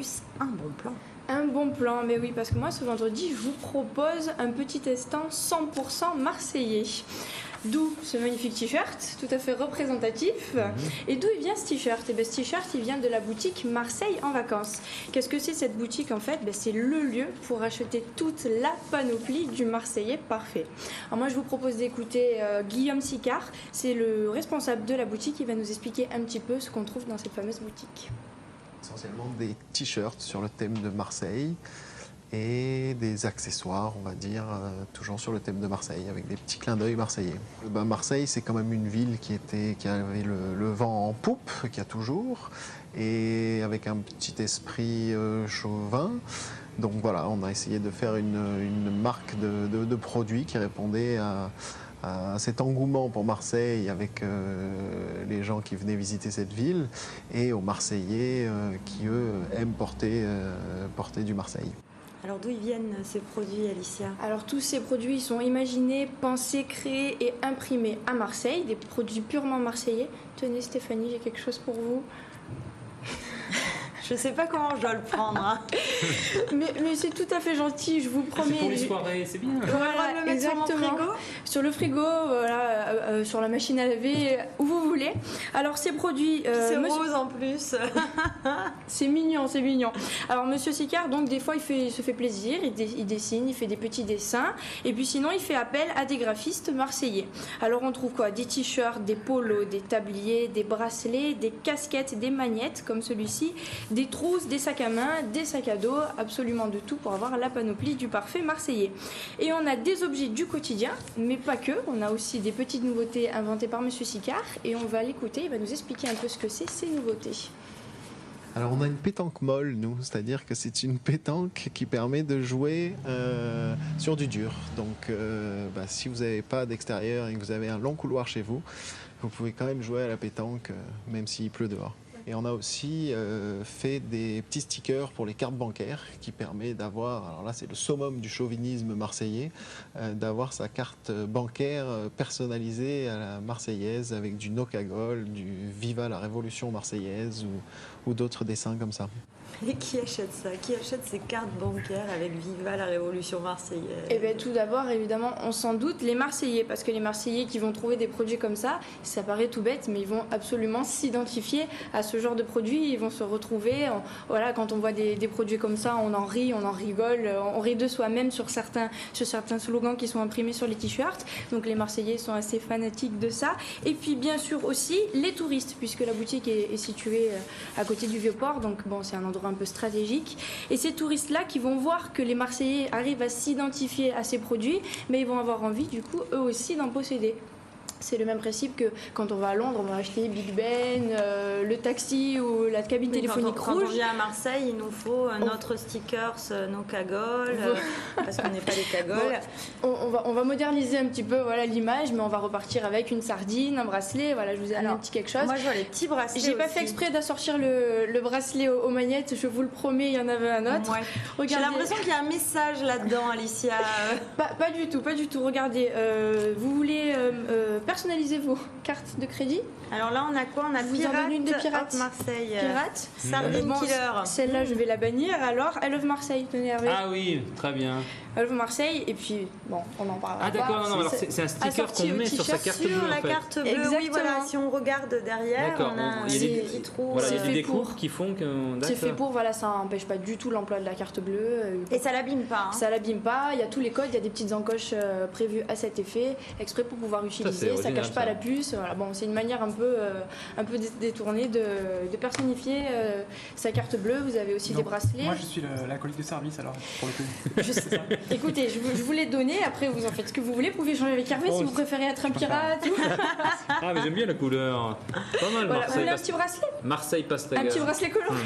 plus un bon plan. Un bon plan, mais oui, parce que moi ce vendredi je vous propose un petit instant 100% marseillais. D'où ce magnifique t-shirt, tout à fait représentatif. Et d'où il vient ce t-shirt? Et bien, ce t-shirt, il vient de la boutique Marseille en vacances. Qu'est-ce que c'est cette boutique en fait? C'est le lieu pour acheter toute la panoplie du Marseillais parfait. Alors moi, je vous propose d'écouter Guillaume Sicard. C'est le responsable de la boutique. Il va nous expliquer un petit peu ce qu'on trouve dans cette fameuse boutique. Essentiellement des t-shirts sur le thème de Marseille et des accessoires, on va dire, toujours sur le thème de Marseille, avec des petits clins d'œil marseillais. Marseille, c'est quand même une ville qui avait le vent en poupe, qu'il y a toujours, et avec un petit esprit chauvin. Donc voilà, on a essayé de faire une marque de produits qui répondait à cet engouement pour Marseille avec les gens qui venaient visiter cette ville et aux Marseillais qui, eux, aiment porter du Marseille. Alors d'où ils viennent ces produits, Alicia? Alors tous ces produits sont imaginés, pensés, créés et imprimés à Marseille, des produits purement marseillais. Tenez Stéphanie, j'ai quelque chose pour vous. Je sais pas comment je dois le prendre. Hein. mais c'est tout à fait gentil, je vous promets. C'est pour les soirées, c'est bien. Voilà, le mettre exactement. Sur mon frigo. Sur le frigo, voilà, sur la machine à laver, où vous voulez. Alors ces produits... c'est rose en plus. C'est mignon, c'est mignon. Alors Monsieur Sicard, donc des fois il se fait plaisir, il dessine, il fait des petits dessins. Et puis sinon il fait appel à des graphistes marseillais. Alors on trouve quoi? Des t-shirts, des polos, des tabliers, des bracelets, des casquettes, des magnettes comme celui-ci, des trousses, des sacs à main, des sacs à dos, absolument de tout pour avoir la panoplie du parfait marseillais. Et on a des objets du quotidien, mais pas que. On a aussi des petites nouveautés inventées par Monsieur Sicard et on va l'écouter, il va nous expliquer un peu ce que c'est ces nouveautés. Alors on a une pétanque molle, nous, c'est-à-dire que c'est une pétanque qui permet de jouer sur du dur. Donc si vous n'avez pas d'extérieur et que vous avez un long couloir chez vous, vous pouvez quand même jouer à la pétanque même s'il pleut dehors. Et on a aussi fait des petits stickers pour les cartes bancaires qui permet d'avoir, alors là c'est le summum du chauvinisme marseillais, d'avoir sa carte bancaire personnalisée à la marseillaise avec du no cagole, du Viva la Révolution marseillaise ou d'autres dessins comme ça. Et qui achète ça? Qui achète ces cartes bancaires avec Viva la Révolution marseillaise? Eh bien tout d'abord, évidemment, on s'en doute, les Marseillais, parce que les Marseillais qui vont trouver des produits comme ça paraît tout bête, mais ils vont absolument s'identifier à ce genre de produits, ils vont se retrouver, voilà, quand on voit des produits comme ça, on en rit, on en rigole, on rit de soi-même sur certains slogans qui sont imprimés sur les t-shirts, donc les Marseillais sont assez fanatiques de ça. Et puis bien sûr aussi les touristes, puisque la boutique est située à côté du Vieux-Port, donc bon, c'est un endroit un peu stratégique. Et ces touristes-là qui vont voir que les Marseillais arrivent à s'identifier à ces produits, mais ils vont avoir envie du coup eux aussi d'en posséder. C'est le même principe que quand on va à Londres, on va acheter Big Ben, le taxi ou la cabine téléphonique rouge. Quand on vient à Marseille, il nous faut notre stickers, nos cagoles, parce qu'on n'est pas les cagoles. On va moderniser un petit peu voilà, l'image, mais on va repartir avec une sardine, un bracelet. Voilà, je vous ai amené un petit quelque chose. Moi, je vois les petits bracelets. J'ai pas fait exprès d'assortir le bracelet aux magnettes, je vous le promets, il y en avait un autre. Ouais. J'ai l'impression qu'il y a un message là-dedans, Alicia. Pas du tout. Regardez, vous voulez personnaliser vos cartes de crédit. Alors là, on a quoi? On a Pirate, une des Pirates Marseille. Pirate. Sardine Killer. Celle-là, je vais la bannir. Alors, I Love Marseille, tenez Hervé. Ah oui, très bien. I Love Marseille, et puis, bon, on en parlera. Ah d'accord, non, alors c'est un sticker qu'on met sur sa carte bleue. Sur la en fait. carte bleue, exactement. oui, voilà. Si on regarde derrière, on a il y a des petits trous. Voilà, il y a des fait découpes pour. qui font que. C'est fait pour, voilà, ça n'empêche pas du tout l'emploi de la carte bleue. Et ça l'abîme pas. Hein. Ça l'abîme pas, il y a tous les codes, il y a des petites encoches prévues à cet effet, exprès pour pouvoir utiliser, ça cache pas la puce. Voilà. Bon, c'est une manière un peu détournée de personnifier sa carte bleue. Vous avez aussi des bracelets. Moi je suis l'acolyte de service alors pour le coup. Écoutez, je vous l'ai donné, après vous en faites ce que vous voulez, vous pouvez changer avec Hervé si vous préférez être un pirate. Ah mais j'aime bien la couleur. Pas mal. Voilà, Marseille, vous voulez un petit bracelet? Marseille Pastaga. Un petit bracelet coloré.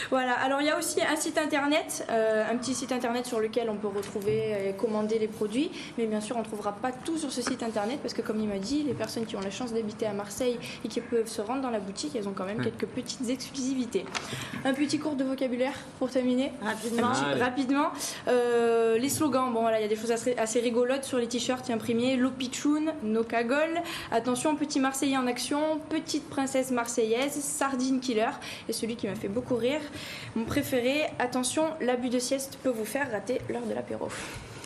Voilà, alors il y a aussi un site internet, un petit site internet sur lequel on peut retrouver et commander les produits, mais bien sûr on ne trouvera pas tout sur ce site internet parce que comme il m'a dit, les personnes qui ont la chance d'habiter à Marseille et qui peuvent se rendre dans la boutique, elles ont quand même quelques petites exclusivités. Un petit cours de vocabulaire pour terminer. Rapidement. Les slogans, bon voilà, il y a des choses assez rigolotes sur les t-shirts imprimés. Lo pitchoun, no cagole. Attention, petit Marseillais en action, petite princesse marseillaise, sardine killer. Et celui qui m'a fait beaucoup rire, mon préféré, attention, l'abus de sieste peut vous faire rater l'heure de l'apéro.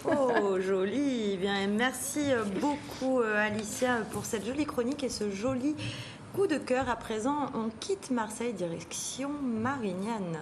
Oh, joli. Bien, merci beaucoup Alicia pour cette jolie chronique et ce joli coup de cœur. À présent, on quitte Marseille, direction Marignane.